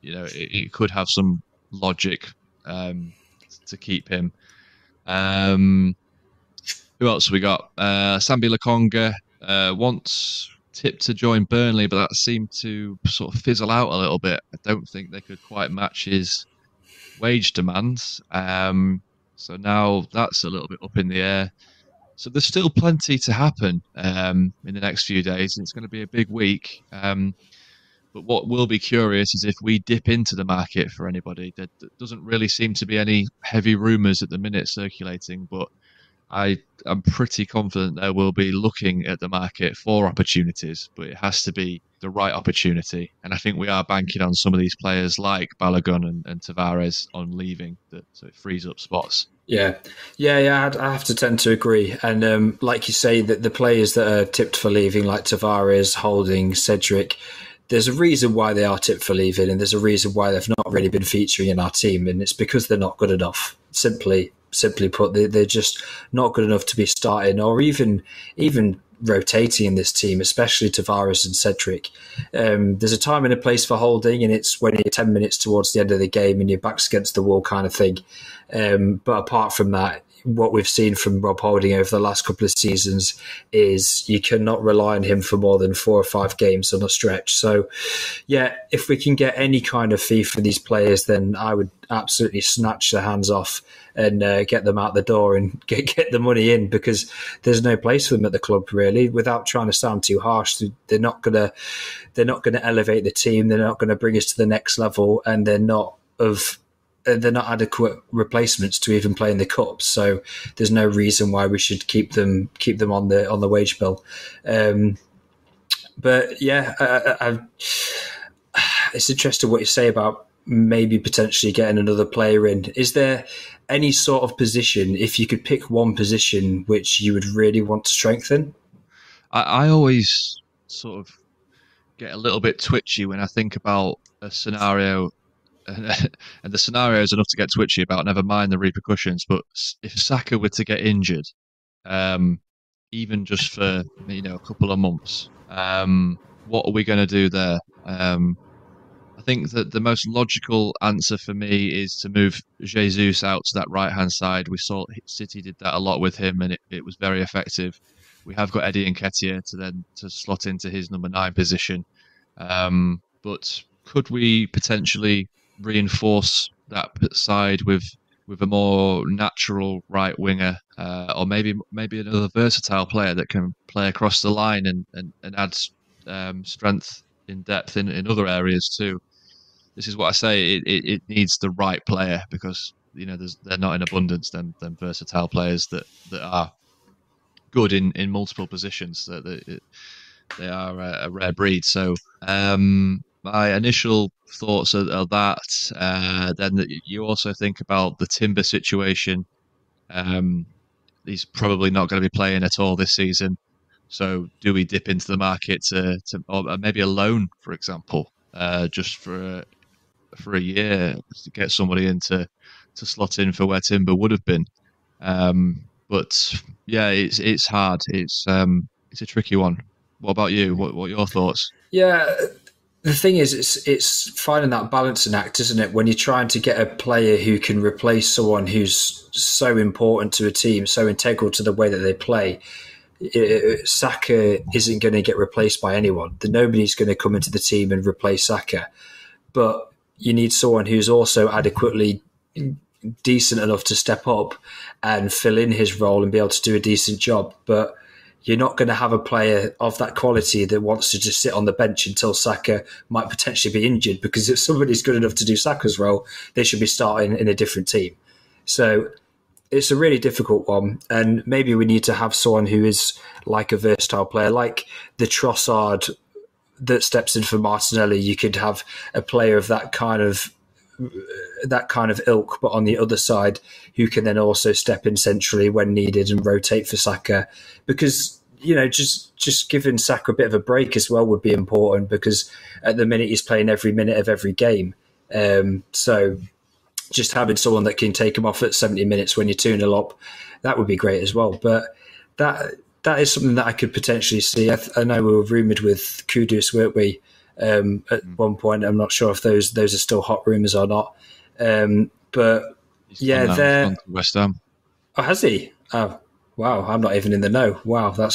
It could have some logic to keep him. Who else we got? Sambi Lokonga once tipped to join Burnley, but that seemed to sort of fizzle out a little bit. I don't think they could quite match his wage demands. So now that's a little bit up in the air. So there's still plenty to happen in the next few days. It's going to be a big week. But what will be curious is if we dip into the market for anybody. There doesn't really seem to be any heavy rumours at the minute circulating, but I'm pretty confident they will be looking at the market for opportunities, but it has to be the right opportunity. And I think we are banking on some of these players like Balogun and Tavares on leaving, so it frees up spots. Yeah, I have to tend to agree. And like you say, that the players that are tipped for leaving, like Tavares, Holding, Cedric, there's a reason why they are tipped for leaving, and there's a reason why they've not really been featuring in our team, and it's because they're not good enough. Simply put, they're just not good enough to be starting or even rotating in this team, especially Tavares and Cedric. There's a time and a place for Holding, and it's when you're 10 minutes towards the end of the game and your back's against the wall kind of thing. But apart from that, what we've seen from Rob Holding over the last couple of seasons is you cannot rely on him for more than 4 or 5 games on a stretch. So, yeah, if we can get any kind of fee for these players, then I would absolutely snatch their hands off and get them out the door and get the money in, because there's no place for them at the club, really. Without trying to sound too harsh, they're not gonna elevate the team. They're not going to bring us to the next level, and they're not adequate replacements to even play in the cups. So there's no reason why we should keep them on the wage bill. But yeah, it's interesting what you say about maybe potentially getting another player in. Is there any sort of position, if you could pick one position, which you would really want to strengthen? I always sort of get a little bit twitchy when I think about a scenario and the scenario is enough to get twitchy about, never mind the repercussions. But if Saka were to get injured, even just for a couple of months, what are we going to do there? I think that the most logical answer for me is to move Jesus out to that right-hand side. We saw City did that a lot with him, and it was very effective. We have got Eddie Nketiah to slot into his number 9 position. But could we potentially reinforce that side with a more natural right winger, or maybe another versatile player that can play across the line and add strength in depth in other areas too? This is what I say. It needs the right player, because they're not in abundance. Them versatile players that are good in multiple positions. They are a rare breed. So my initial thoughts are that. Then you also think about the Timber situation. He's probably not going to be playing at all this season. So do we dip into the market to or maybe a loan, for example, just for a year to get somebody in to slot in for where Timber would have been? But yeah, it's hard. It's a tricky one. What about you? What are your thoughts? Yeah, the thing is, it's finding that balancing act, isn't it? When you're trying to get a player who can replace someone who's so important to a team, so integral to the way that they play. Saka isn't going to get replaced by anyone. Nobody's going to come into the team and replace Saka. But you need someone who's also adequately decent enough to step up and fill in his role and be able to do a decent job. But you're not going to have a player of that quality that wants to just sit on the bench until Saka might potentially be injured, because if somebody's good enough to do Saka's role, they should be starting in a different team. So it's a really difficult one, and maybe we need to have someone who is like a versatile player, like the Trossard that steps in for Martinelli. You could have a player of that kind of ilk, but on the other side, who can then also step in centrally when needed and rotate for Saka. Because just giving Saka a bit of a break as well would be important, because at the minute he's playing every minute of every game. So just having someone that can take him off at 70 minutes when you're 2-0 up, that would be great as well. But that is something that I could potentially see. I know we were rumoured with Kudus, weren't we? At one point, I'm not sure if those are still hot rumours or not. But yeah, they're gone to West Ham. Oh, has he? Oh, wow! I'm not even in the know. Wow, that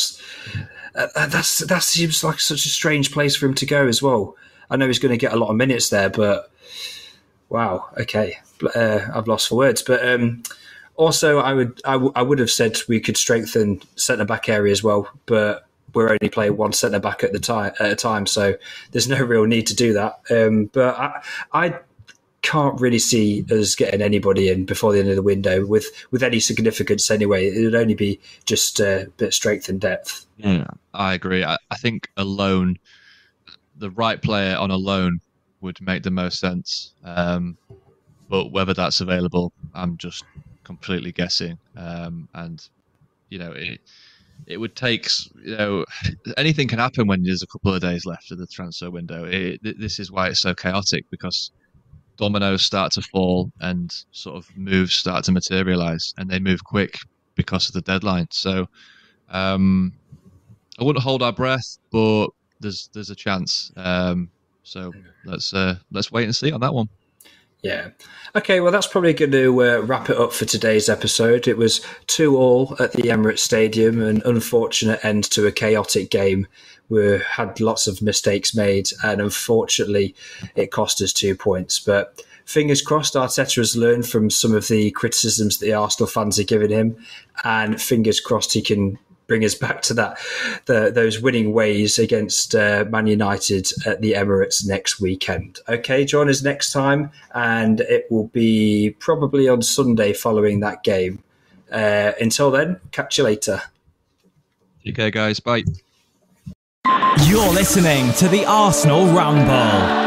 seems like such a strange place for him to go as well. I know he's going to get a lot of minutes there, but wow. Okay, I've lost for words. But also, I would have said we could strengthen centre back area as well, but we're only playing one centre back at a time, so there's no real need to do that. But I can't really see us getting anybody in before the end of the window with any significance anyway. It would only be just a bit of strength and depth. Yeah, I agree. I think a loan, the right player on a loan would make the most sense. But whether that's available, I'm just completely guessing. And it would take, anything can happen when there's a couple of days left of the transfer window. This is why it's so chaotic, because dominoes start to fall and sort of moves start to materialise, and they move quick because of the deadline. So I wouldn't hold our breath, but there's a chance. So let's wait and see on that one. Yeah. Okay, well, that's probably going to wrap it up for today's episode. It was 2-2 at the Emirates Stadium, an unfortunate end to a chaotic game. We had lots of mistakes made, and unfortunately, it cost us 2 points. But fingers crossed, Arteta has learned from some of the criticisms that the Arsenal fans are giving him, and fingers crossed he can bring us back to those winning ways against Man United at the Emirates next weekend. Okay, join us next time, and it will be probably on Sunday following that game. Until then, catch you later. Okay, guys, bye. You're listening to the Arsenal Ramble.